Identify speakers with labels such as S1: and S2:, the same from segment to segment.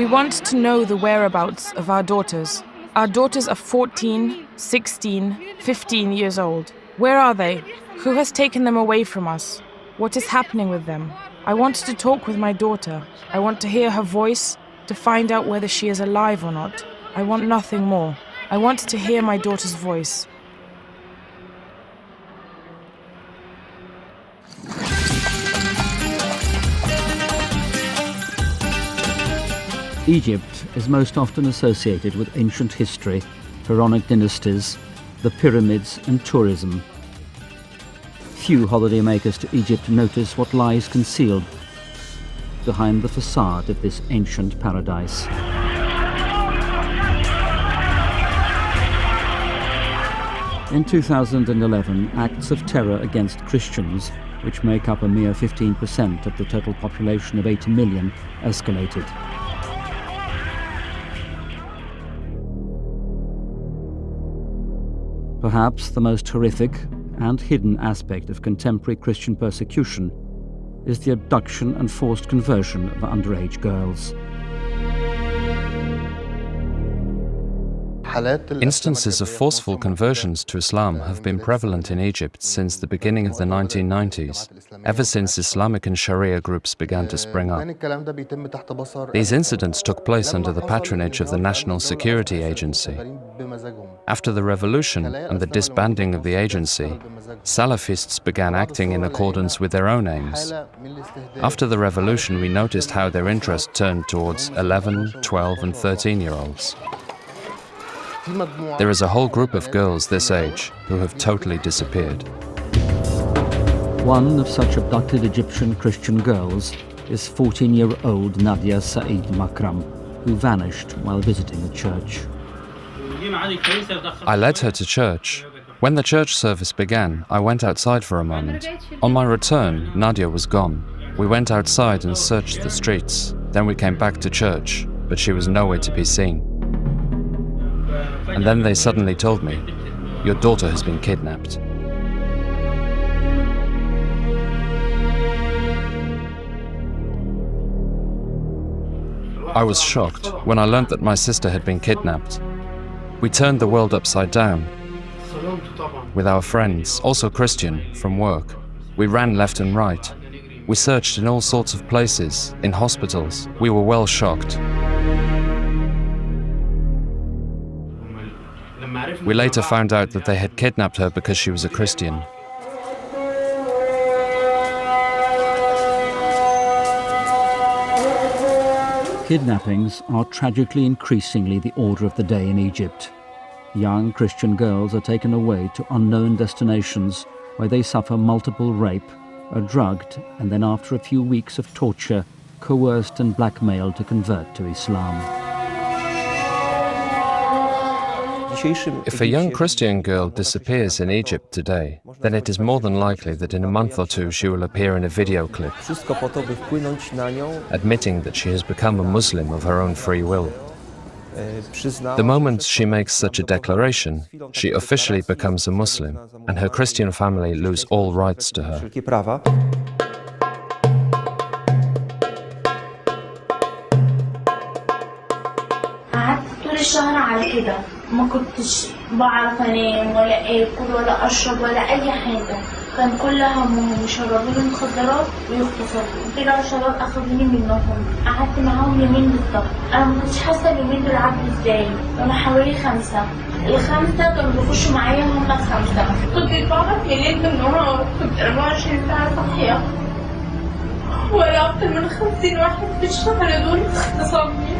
S1: want to know the whereabouts of our daughters. Our daughters are 14, 16, 15 years old. Where are they? Who has taken them away from us? What is happening with them? I want to talk with my daughter. I want to hear her voice, to find out whether she is alive or not. I want nothing more. I want to hear my daughter's voice.
S2: Egypt is most often associated with ancient history, pharaonic dynasties, the pyramids and tourism. Few holidaymakers to Egypt notice what lies concealed behind the facade of this ancient paradise. In 2011, acts of terror against Christians, which make up a mere 15% of the total population of 80 million, escalated. Perhaps the most horrific and hidden aspect of contemporary Christian persecution is the abduction and forced conversion of underage girls.
S3: Instances of forceful conversions to Islam have been prevalent in Egypt since the beginning of the 1990s, ever since Islamic and Sharia groups began to spring up. These incidents took place under the patronage of the National Security Agency. After the revolution and the disbanding of the agency, Salafists began acting in accordance with their own aims. After the revolution, we noticed how their interest turned towards 11, 12 and 13-year-olds. There is a whole group of girls this age who have totally disappeared.
S2: One of such abducted Egyptian Christian girls is 14-year-old Nadia Said Makram, who vanished while visiting a church.
S3: I led her to church. When the church service began, I went outside for a moment. On my return, Nadia was gone. We went outside and searched the streets. Then we came back to church, but she was nowhere to be seen. And then they suddenly told me, "Your daughter has been kidnapped." I was shocked when I learned that my sister had been kidnapped. We turned the world upside down. With our friends, also Christian, from work, we ran left and right. We searched in all sorts of places, in hospitals. We were well shocked. We later found out that they had kidnapped her because she was a Christian.
S2: Kidnappings are tragically increasingly the order of the day in Egypt. Young Christian girls are taken away to unknown destinations where they suffer multiple rape, are drugged, and then after a few weeks of torture, coerced and blackmailed to convert to Islam.
S3: If a young Christian girl disappears in Egypt today, then it is more than likely that in a month or two she will appear in a video clip, admitting that she has become a Muslim of her own free will. The moment she makes such a declaration, she officially becomes a Muslim, and her Christian family lose all rights to her.
S4: ما كنتش بعرف انام ولا اكل ولا اشرب ولا اي حاجه كان كل همهم يشربوني مخدرات ويغتصبوا طلعوا شباب اخذوني منهم قعدت معاهم يومين بالظبط انا ما كنتش حاسه اليومين دول عدوا ازاي كانوا حوالي 5 الخمسه كانوا بيخشوا معايا هم 5 كنت بقعد ليل بالنهار كنت 24 ساعه صاحيه ولا اكتر من 50 واحد في الشهر دول اغتصبني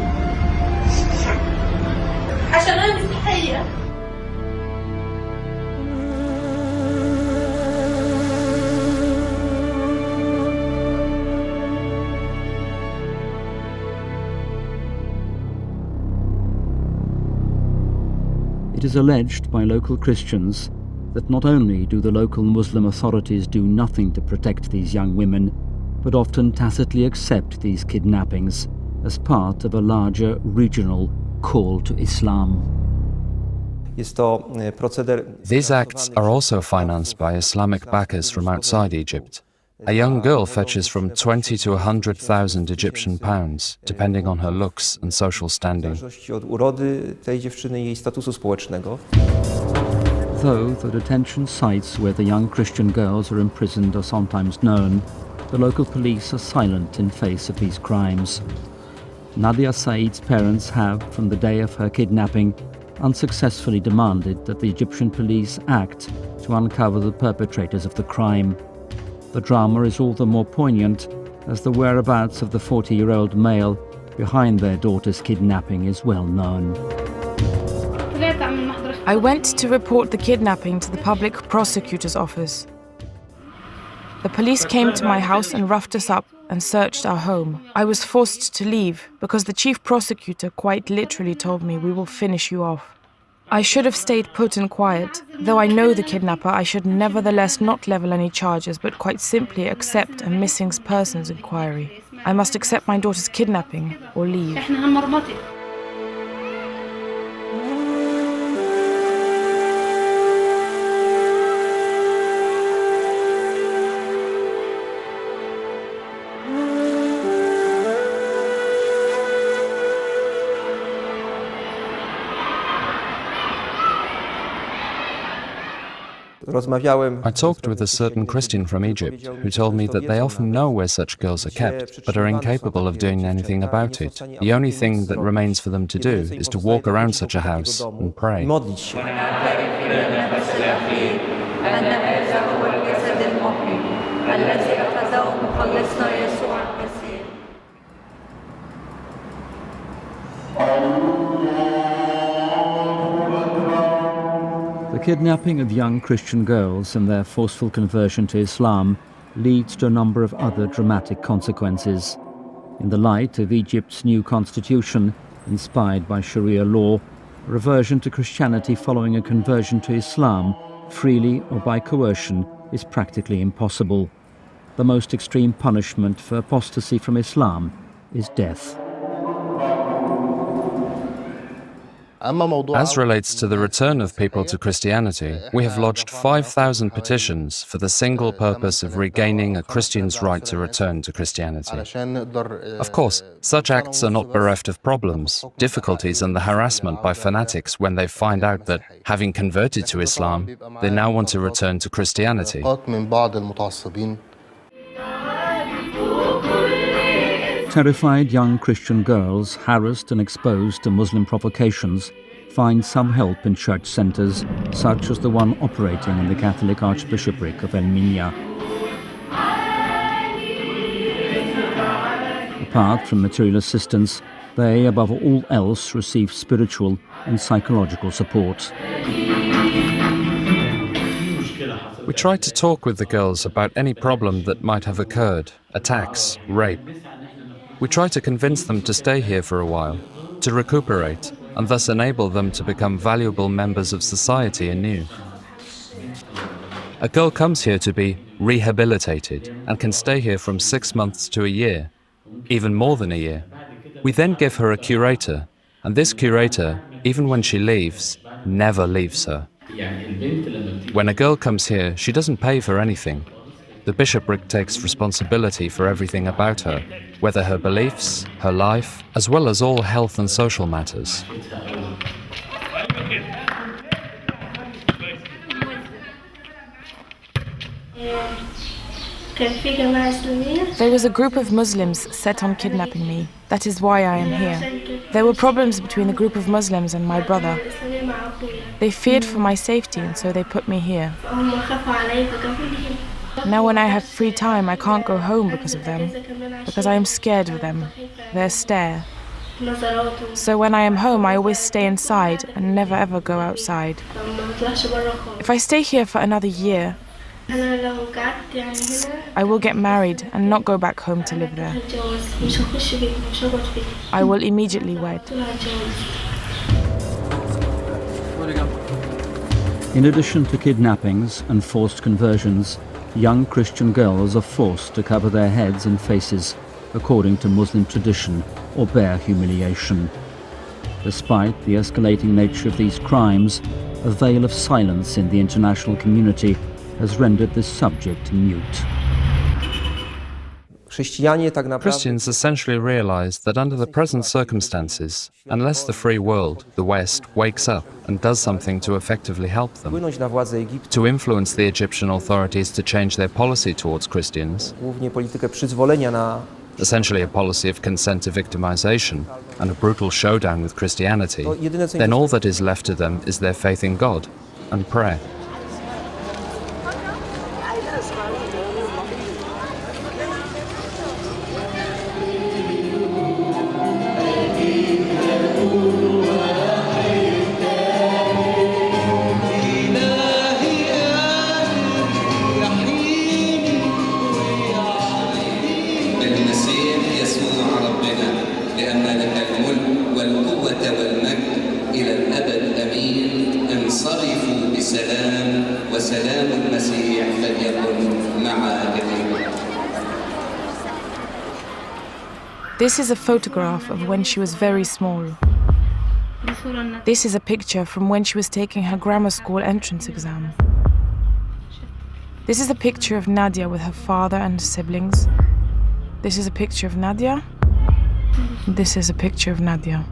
S4: عشان أنا مسيحية.
S2: It is alleged by local Christians that not only do the local Muslim authorities do nothing to protect these young women, but often tacitly accept these kidnappings as part of a larger regional call to Islam.
S3: These acts are also financed by Islamic backers from outside Egypt. A young girl fetches from 20 to 100,000 Egyptian pounds, depending on her looks and social standing.
S5: Od urody tej dziewczyny i jej statusu społecznego.
S2: Though the detention sites where the young Christian girls are imprisoned are sometimes known, the local police are silent in face of these crimes. Nadia Said's parents have, from the day of her kidnapping, unsuccessfully demanded that the Egyptian police act to uncover the perpetrators of the crime. The drama is all the more poignant as the whereabouts of the 40-year-old male behind their daughter's kidnapping is well known.
S1: I went to report the kidnapping to the public prosecutor's office. The police came to my house and roughed us up and searched our home. I was forced to leave because the chief prosecutor quite literally told me, "We will finish you off." I should have stayed put and quiet. Though I know the kidnapper, I should nevertheless not level any charges, but quite simply accept a missing persons inquiry. I must accept my daughter's kidnapping or leave.
S3: I talked with a certain Christian from Egypt who told me that they often know where such girls are kept, but are incapable of doing anything about it. The only thing that remains for them to do is to walk around such a house and pray.
S2: The kidnapping of young Christian girls and their forceful conversion to Islam leads to a number of other dramatic consequences. In the light of Egypt's new constitution, inspired by Sharia law, reversion to Christianity following a conversion to Islam, freely or by coercion, is practically impossible. The most extreme punishment for apostasy from Islam is death.
S3: As relates to the return of people to Christianity, we have lodged 5,000 petitions for the single purpose of regaining a Christian's right to return to Christianity. Of course, such acts are not bereft of problems, difficulties and the harassment by fanatics when they find out that, having converted to Islam, they now want to return to Christianity.
S2: Terrified young Christian girls, harassed and exposed to Muslim provocations, find some help in church centres, such as the one operating in the Catholic Archbishopric of El-Minya. Apart from material assistance, they, above all else, receive spiritual and psychological support.
S3: We try to talk with the girls about any problem that might have occurred, attacks, rape. We try to convince them to stay here for a while, to recuperate, and thus enable them to become valuable members of society anew. A girl comes here to be rehabilitated and can stay here from 6 months to a year, even more than a year. We then give her a curator, and this curator, even when she leaves, never leaves her. When a girl comes here, she doesn't pay for anything. The bishopric takes responsibility for everything about her, whether her beliefs, her life, as well as all health and social matters.
S1: There was a group of Muslims set on kidnapping me. That is why I am here. There were problems between the group of Muslims and my brother. They feared for my safety, and so they put me here. Now when I have free time, I can't go home because of them, because I am scared of them, their stare. So when I am home, I always stay inside and never ever go outside. If I stay here for another year, I will get married and not go back home to live there. I will immediately wed.
S2: In addition to kidnappings and forced conversions, young Christian girls are forced to cover their heads and faces according to Muslim tradition or bear humiliation. Despite the escalating nature of these crimes, a veil of silence in the international community has rendered this subject mute.
S5: Chrześcijanie tak naprawdę
S3: Christians essentially realize that under the present circumstances, unless the free world, the West, wakes up and does something to effectively help them,
S5: wpłynąć na władze Egiptu,
S3: to influence the Egyptian authorities to change their policy towards Christians,
S5: głównie politykę przyzwolenia na
S3: essentially a policy of consent to victimization and a brutal showdown with Christianity,
S5: to jedyne co
S3: then all that is left to them is their faith in God and prayer.
S6: بالمسيح يسوع ربنا لأن لك الملك والقوة والمجد إلى الأبد أمين انصرفوا بسلام وسلام المسيح فليكن مع جميعكم.
S1: This is a photograph of when she was very small. This is a picture from when she was taking her grammar school entrance exam. This is a picture of Nadia with her father and siblings. This is a picture of Nadia. This is a picture of Nadia.